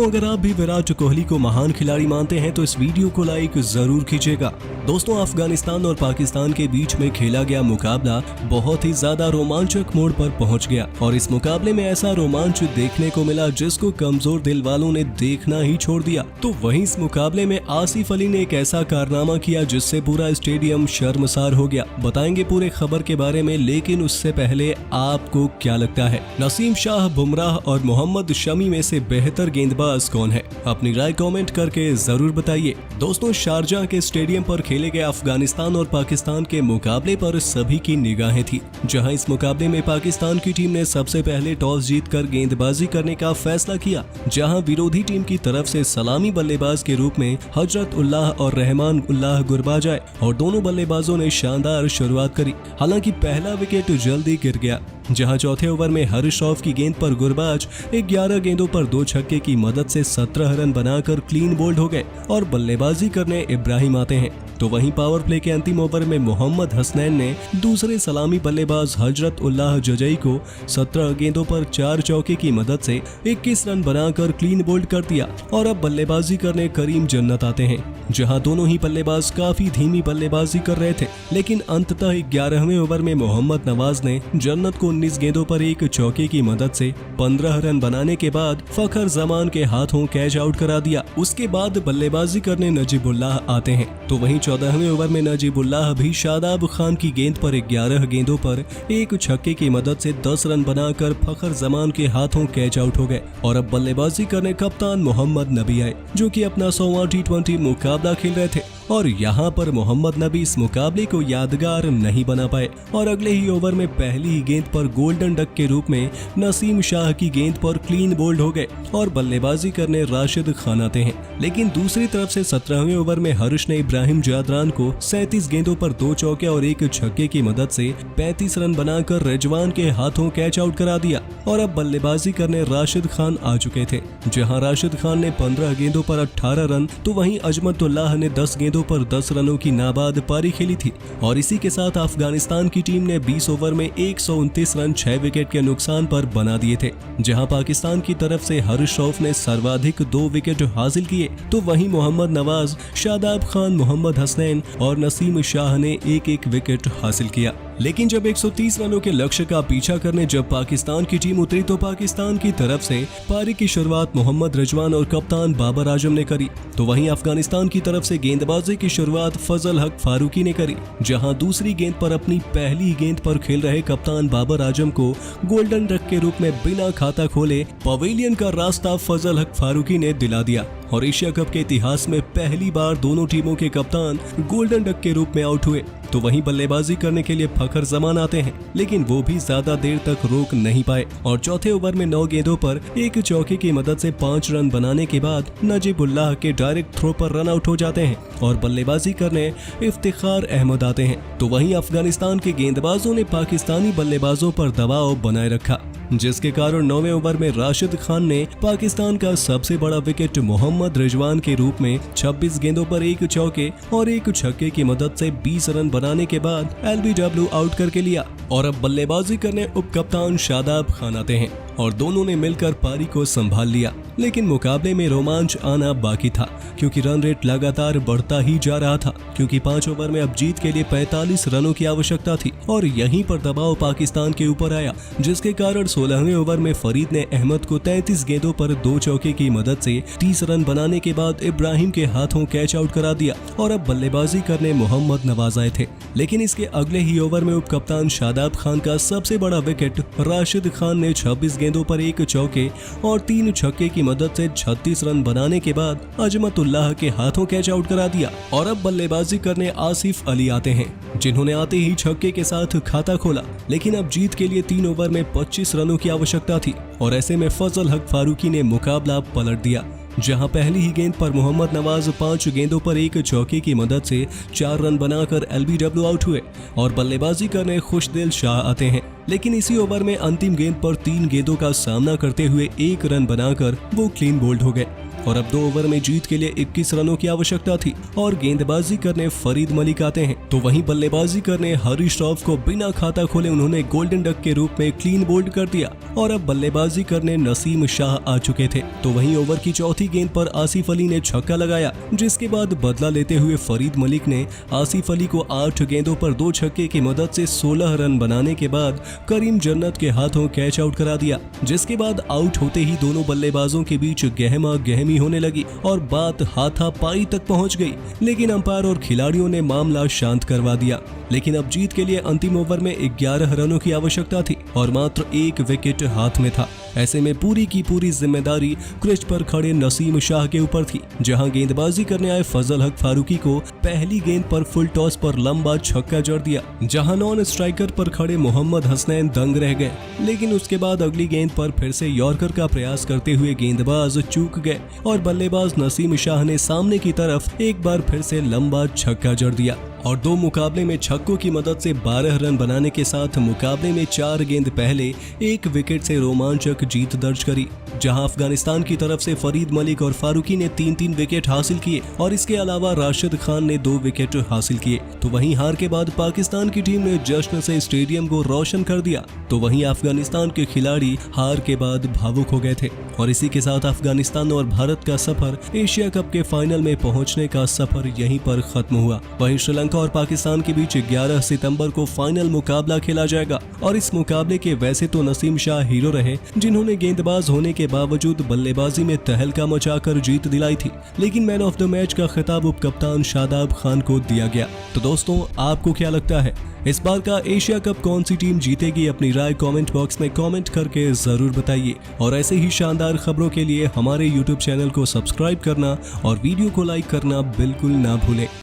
दोस्तों अगर आप भी विराट कोहली को महान खिलाड़ी मानते हैं तो इस वीडियो को लाइक जरूर कीजिएगा। दोस्तों अफगानिस्तान और पाकिस्तान के बीच में खेला गया मुकाबला बहुत ही ज्यादा रोमांचक मोड़ पर पहुंच गया और इस मुकाबले में ऐसा रोमांच देखने को मिला जिसको कमजोर दिल वालों ने देखना ही छोड़ दिया। तो वहीं इस मुकाबले में आसिफ अली ने एक ऐसा कारनामा किया जिससे पूरा स्टेडियम शर्मसार हो गया। बताएंगे पूरे खबर के बारे में, लेकिन उससे पहले आपको क्या लगता है नसीम शाह, बुमराह और मोहम्मद शमी में से बेहतर गेंदबाज कौन है? अपनी राय कमेंट करके जरूर बताइए। दोस्तों शारजाह के स्टेडियम पर खेले गए अफगानिस्तान और पाकिस्तान के मुकाबले पर सभी की निगाहें थी, जहां इस मुकाबले में पाकिस्तान की टीम ने सबसे पहले टॉस जीतकर गेंदबाजी करने का फैसला किया, जहां विरोधी टीम की तरफ से सलामी बल्लेबाज के रूप में हजरत उल्लाह और रहमान उल्लाह गुरबाज आए और दोनों बल्लेबाजों ने शानदार शुरुआत करी। हालांकि पहला विकेट जल्दी गिर गया, जहां चौथे ओवर में हरीश रऊफ की गेंद पर गुरबाज 11 गेंदों पर 2 छक्के की मदद से 17 रन बनाकर क्लीन बोल्ड हो गए और बल्लेबाजी करने इब्राहिम आते हैं। तो वहीं पावर प्ले के अंतिम ओवर में मोहम्मद हसनैन ने दूसरे सलामी बल्लेबाज हजरत उल्लाह जजई को 17 गेंदों पर 4 चौके की मदद से 21 रन बनाकर क्लीन बोल्ड कर दिया और अब बल्लेबाजी करने करीम जन्नत आते हैं, जहां दोनों ही बल्लेबाज काफी धीमी बल्लेबाजी कर रहे थे। लेकिन अंततः 11वें ओवर में मोहम्मद नवाज ने जन्नत को 19 गेंदों पर 1 चौके की मदद से 15 रन बनाने के बाद फखर जमान के हाथों कैच आउट करा दिया। उसके बाद बल्लेबाजी करने नजीबुल्लाह आते हैं। तो वहीं 14वें ओवर में नजीबुल्लाह भी शादाब खान की गेंद पर 11 गेंदों पर 1 छक्के की मदद से 10 रन बनाकर फखर जमान के हाथों कैच आउट हो गए और अब बल्लेबाजी करने कप्तान मोहम्मद नबी आए, जो कि अपना 100वां T20 मुकाबला खेल रहे थे। और यहाँ पर मोहम्मद नबी इस मुकाबले को यादगार नहीं बना पाए और अगले ही ओवर में पहली ही गेंद पर गोल्डन डक के रूप में नसीम शाह की गेंद पर क्लीन बोल्ड हो गए और बल्लेबाजी करने राशिद खान आते हैं। लेकिन दूसरी तरफ से 17वें ओवर में हरीश ने इब्राहिम जादरान को 37 गेंदों पर 2 चौके और 1 छक्के की मदद से 35 रन बनाकर रिजवान के हाथों कैच आउट करा दिया और अब बल्लेबाजी करने राशिद खान आ चुके थे, जहां राशिद खान ने 15 गेंदों पर 18 रन तो वहीं अजमतुल्लाह ने 10 गेंदों पर 10 रनों की नाबाद पारी खेली थी। और इसी के साथ अफगानिस्तान की टीम ने 20 ओवर में 129 रन 6 विकेट के नुकसान पर बना दिए थे, जहां पाकिस्तान की तरफ से हरीश रऊफ ने सर्वाधिक 2 विकेट हासिल किए तो वहीं मोहम्मद नवाज, शादाब खान, मोहम्मद हसनैन और नसीम शाह ने 1-1 विकेट हासिल किया। लेकिन जब 130 रनों के लक्ष्य का पीछा करने जब पाकिस्तान की टीम उतरी तो पाकिस्तान की तरफ से पारी की शुरुआत मोहम्मद रिजवान और कप्तान बाबर आजम ने करी, तो वहीं अफगानिस्तान की तरफ से गेंदबाजी की शुरुआत फजल हक फारूकी ने करी, जहां दूसरी गेंद पर अपनी पहली गेंद पर खेल रहे कप्तान बाबर आजम को गोल्डन डक के रूप में बिना खाता खोले पवेलियन का रास्ता फजल हक फारूकी ने दिला दिया और एशिया कप के इतिहास में पहली बार दोनों टीमों के कप्तान गोल्डन डक के रूप में आउट हुए। तो वहीं बल्लेबाजी करने के लिए फखर जमान आते हैं, लेकिन वो भी ज्यादा देर तक रोक नहीं पाए और चौथे ओवर में 9 गेंदों पर 1 चौके की मदद से 5 रन बनाने के बाद नजीबुल्लाह के डायरेक्ट थ्रो पर रन आउट हो जाते हैं और बल्लेबाजी करने इफ्तिखार अहमद आते हैं। तो वहीं अफगानिस्तान के गेंदबाजों ने पाकिस्तानी बल्लेबाजों पर दबाव बनाए रखा, जिसके कारण 9वें ओवर में राशिद खान ने पाकिस्तान का सबसे बड़ा विकेट मोहम्मद रिजवान के रूप में 26 गेंदों पर 1 चौके और 1 छक्के की मदद से 20 रन बनाने के बाद LBW आउट करके लिया और अब बल्लेबाजी करने उप कप्तान शादाब खान आते हैं और दोनों ने मिलकर पारी को संभाल लिया। लेकिन मुकाबले में रोमांच आना बाकी था, क्योंकि रन रेट लगातार बढ़ता ही जा रहा था, क्योंकि 5 ओवर में अब जीत के लिए 45 रनों की आवश्यकता थी और यहीं पर दबाव पाकिस्तान के ऊपर आया, जिसके कारण 16वें ओवर में फरीद ने अहमद को 33 गेंदों पर 2 चौके की मदद से 30 रन बनाने के बाद इब्राहिम के हाथों कैच आउट करा दिया और अब बल्लेबाजी करने मोहम्मद नवाज आए थे। लेकिन इसके अगले ही ओवर में उप कप्तान शादाब खान का सबसे बड़ा विकेट राशिद खान ने 26 गेंदों पर 1 चौके और 3 छक्के की मदद से 36 रन बनाने के बाद अजमतुल्लाह के हाथों कैच आउट करा दिया और अब बल्लेबाजी करने आसिफ अली आते हैं, जिन्होंने आते ही छक्के के साथ खाता खोला। लेकिन अब जीत के लिए 3 ओवर में 25 रनों की आवश्यकता थी और ऐसे में फजल हक फारूकी ने मुकाबला पलट दिया, जहां पहली ही गेंद पर मोहम्मद नवाज 5 गेंदों पर 1 चौके की मदद से 4 रन बनाकर LBW आउट हुए और बल्लेबाजी करने खुशदिल शाह आते हैं। लेकिन इसी ओवर में अंतिम गेंद पर 3 गेंदों का सामना करते हुए 1 रन बनाकर वो क्लीन बोल्ड हो गए और अब 2 ओवर में जीत के लिए 21 रनों की आवश्यकता थी और गेंदबाजी करने फरीद मलिक आते हैं। तो वहीं बल्लेबाजी करने हरीश राव को बिना खाता खोले उन्होंने गोल्डन डक के रूप में क्लीन बोल्ड कर दिया और अब बल्लेबाजी करने नसीम शाह आ चुके थे। तो वहीं ओवर की चौथी गेंद पर आसिफ अली ने छक्का लगाया, जिसके बाद बदला लेते हुए फरीद मलिक ने आसिफ अली को 8 गेंदों पर 2 छक्के की मदद से 16 रन बनाने के बाद करीम जन्नत के हाथों कैच आउट करा दिया, जिसके बाद आउट होते ही दोनों बल्लेबाजों के बीच गहमा गहमी होने लगी और बात हाथापाई तक पहुंच गई। लेकिन अंपायर और खिलाड़ियों ने मामला शांत करवा दिया। लेकिन अब जीत के लिए अंतिम ओवर में 11 रनों की आवश्यकता थी और मात्र 1 विकेट हाथ में था। ऐसे में पूरी की पूरी जिम्मेदारी क्रिच पर खड़े नसीम शाह के ऊपर थी, जहां गेंदबाजी करने आए फजल हक फारूकी को पहली गेंद पर फुल टॉस पर लंबा छक्का जड़ दिया, जहां नॉन स्ट्राइकर पर खड़े मोहम्मद हसनैन दंग रह गए। लेकिन उसके बाद अगली गेंद पर फिर से यॉर्कर का प्रयास करते हुए गेंदबाज चूक गए और बल्लेबाज नसीम शाह ने सामने की तरफ एक बार फिर से लंबा छक्का जड़ दिया और 2 मुकाबले में छक्कों की मदद से 12 रन बनाने के साथ मुकाबले में 4 गेंद पहले 1 विकेट से रोमांचक जीत दर्ज करी, जहां अफगानिस्तान की तरफ से फरीद मलिक और फारूकी ने 3-3 विकेट हासिल किए और इसके अलावा राशिद खान ने 2 विकेट हासिल किए। तो वहीं हार के बाद पाकिस्तान की टीम ने जश्न से स्टेडियम को रोशन कर दिया, तो वहीं अफगानिस्तान के खिलाड़ी हार के बाद भावुक हो गए थे और इसी के साथ अफगानिस्तान और भारत का सफर एशिया कप के फाइनल में पहुंचने का सफर यहीं पर खत्म हुआ। वहीं श्रीलंका और पाकिस्तान के बीच 11 सितंबर को फाइनल मुकाबला खेला जाएगा और इस मुकाबले के वैसे तो नसीम शाह हीरो रहे, जिन्होंने गेंदबाज होने के बावजूद बल्लेबाजी में तहलका मचाकर जीत दिलाई थी, लेकिन मैन ऑफ द मैच का खिताब उपकप्तान शादाब खान को दिया गया। तो दोस्तों, आपको क्या लगता है इस बार का एशिया कप कौन सी टीम जीतेगी? अपनी राय कमेंट बॉक्स में कमेंट करके जरूर बताइए और ऐसे ही शानदार खबरों के लिए हमारे YouTube चैनल को सब्सक्राइब करना और वीडियो को लाइक करना बिल्कुल ना भूलें।